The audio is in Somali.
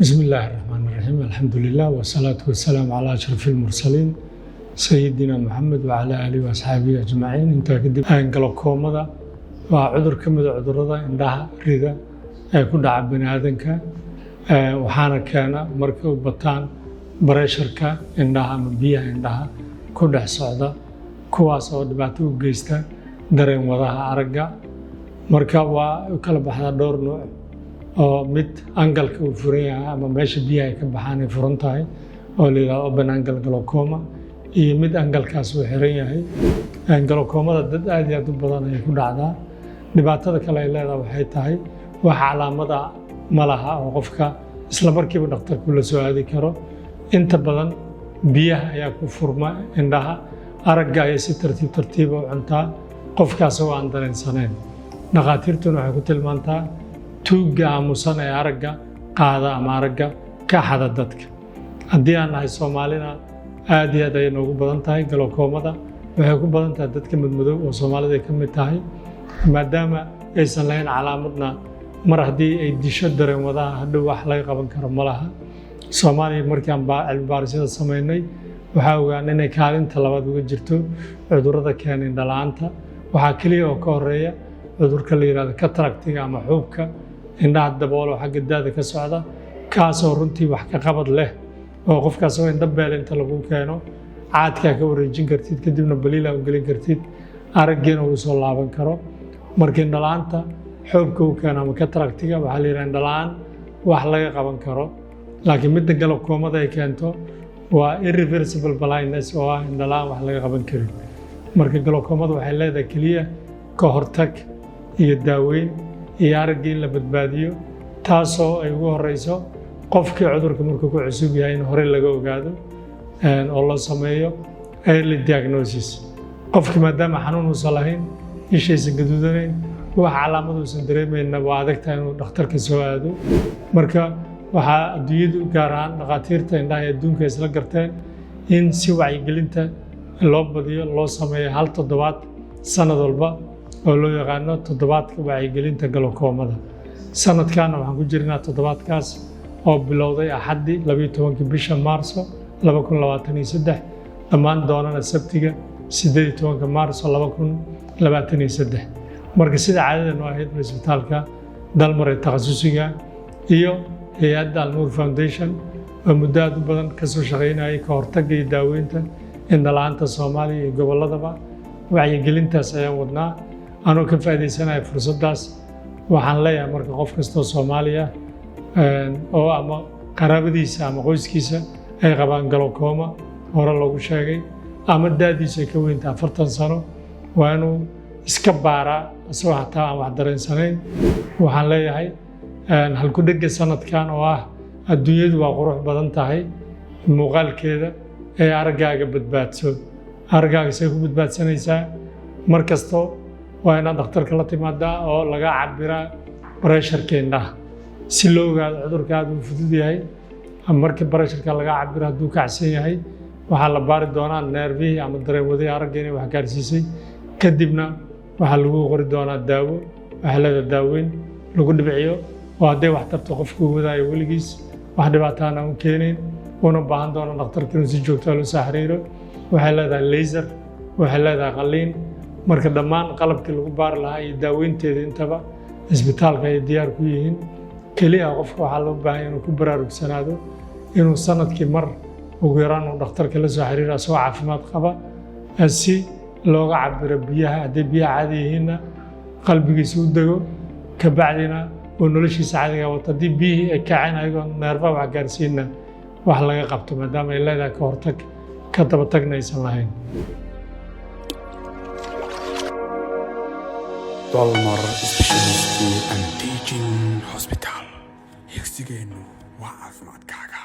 بسم الله الرحمن الرحيم الحمد لله والصلاة والسلام على أشرف المرسلين سيدنا محمد وعلى آله وأصحابه أجمعين. أنت كدب جلوكومada waa cudur ka mid ah cudurrada indhaha rida ee ku dhaca bani'aadamka waxaana keena marka uu bataan bareesharka indhaha ama biyaha indhaha ku dhex socda kuwaas oo dhibaato u geysta dareen wadaha aragga. marka waa kala baxda dhowr nooc oo mid angalka uu furan yahay ama meesha biyaha ay ka baxaan ay furan tahay oo la yiraahdo open angle glaucoma iyo mid angalkaas uu xiran yahay. glaucomada dad aad iyo aad u badan ay ku dhacdaa. dhibaatada kale ay leedahay waxay tahay wax calaamada ma laha oo qofka isla markiiba dhakhtarku la soo aadi karo. inta badan biyaha ayaa ku furma indhaha, aragga ayaa si tartiib tartiib u cuntaa qofkaas oo aan dareensanayn. dhakhaatiirtuna waxay ku tilmaantaa tuugga aamusan ee aragga qaada ama aragga ka xada dadka. haddii aan nahay Soomaalina aad iyo aad ay noogu badan tahay glaucomada, waxay ku badan tahay dadka madmadow oo Soomaalida ka mid tahay maadaama aysan lahayn calaamadna mar haddii ay disho dareen wadaha hadhow wax laga qaban karo ma laha. Soomaaliya markii aan cilmi baarisada sameynay waxaa ogaanay inay kaalinta labaad uga jirto cudurrada keena indho la'aanta. waxaa keliya oo ka horeeya cudurka la yiraahdo cataractiga ama xuubka indhaha daboolo xagga daada ka socda, kaasoo runtii wax ka qabad leh oo qofkaas oo indho beel inta lagu keeno caadkaa ka wareejin kartid kadibna baliilaa u gelin kartid araggiina uu soo laaban karo. marka indho la'aanta xuubka uu keeno ama cataractiga waxaa la yidhaha indho la'aan wax laga qaban karo, laakiin midda glaucomada ay keento waa irreversible blindness oo ah indho la'aan wax laga qaban karin. marka glaucomada waxay leedahay keliya ka hortag iyo daaweyn iyo araggii in la badbaadiyo, taasoo ay ugu horeyso qofkii cudurka markuu ku cusub yahay in hore laga ogaado oo la sameeyo early diagnosis. qofkii maadaama xanuun uusan lahayn, ishaysan gaduudanayn, wax calaamad uusan dareemayna waa adag tahay inuu dhakhtarka soo aado. marka waxaa adduunyadu gaar ahaan dhakhaatiirta indhaha ee adduunka isla garteen in si wacyigelinta loo badiyo loo sameeyo 1 toddobaad sanad walba oo loo yaqaano toddobaadka wacyigelinta glaucomada. sanadkan waxaan ku jirnaa toddobaadkaas oo bilowday Axaddii 12 bisha Maarso 2023 dhammaan doonana Sabtiga 18 Maarso 2023. marka sida caadada ahayd isbitaalka Dalmar ee takhasusiga iyo hay'adda Al-Noor Foundation oo muddo aad u badan ka soo shaqeynayay ka hortagga iyo daaweynta indho la'aanta Soomaaliya iyo gobolladaba wacyigelintaas ayaan wadnaa. anoo ka faa'iideysanahay fursaddaas waxaan leeyahay marka qof kastoo Soomaaliya oo ama qaraabadiisa ama qoyskiisa ay qabaan glaucoma hore loogu sheegay ama daadiisa ay ka weyntaa 40 sano waa inuu iska baaraa isagoo hataa aan wax dareensanayn. waxaan leeyahay halku dhegga sanadkan oo ah adduunyadu waa qurux badan tahay muuqaalkeeda ee araggaaga badbaadso. araggaaga say ku badbaadsanaysaa mar kastoo waa inaad dhakhtarka la timaadaa oo laga cabiraa bareesharka indhaha si loo ogaado cudurka aad u fudud yahay. marka bareesharka laga cabiro hadduu kacsan yahay waxaa la baari doonaa neervihii ama dareen wadihii aragga inay wax gaarsiisay, kadibna waxaa lagu qori doonaa daawo. waxaa leedahay daaweyn lagu dhibciyo oo hadday wax tarto qofku wadaayo weligiis wax dhibaataan aan u keenayn una baahan doona dhakhtarka inuu si joogto loo soo xiriiro. waxay leedahay laser, waxay leedahay qalliin. marka dhammaan qalabkii lagu baari lahaa iyo daaweynteeda intaba isbitaalka ay diyaar ku yihiin. keliya qofka waxaa loo baahan inuu ku baraarugsanaado inuu sanadkii mar ugu yaraan uu dhakhtarka la soo xiriiro asagoo caafimaad qaba si looga cabiro biyaha. hadday biyaha caadi yihiinna qalbigiisa u dego, kabacdina oo noloshiisa caadiga wato. haddii biyihii ay kaceen ayagoo neerfaha wax gaarsiinna wax laga qabto maadaama ay leedahay ka hortag ka daba tagna aysan lahayn. Dalmar Specialty and Teaching Hospital. Higsigeenu waa caafimaadkaaga.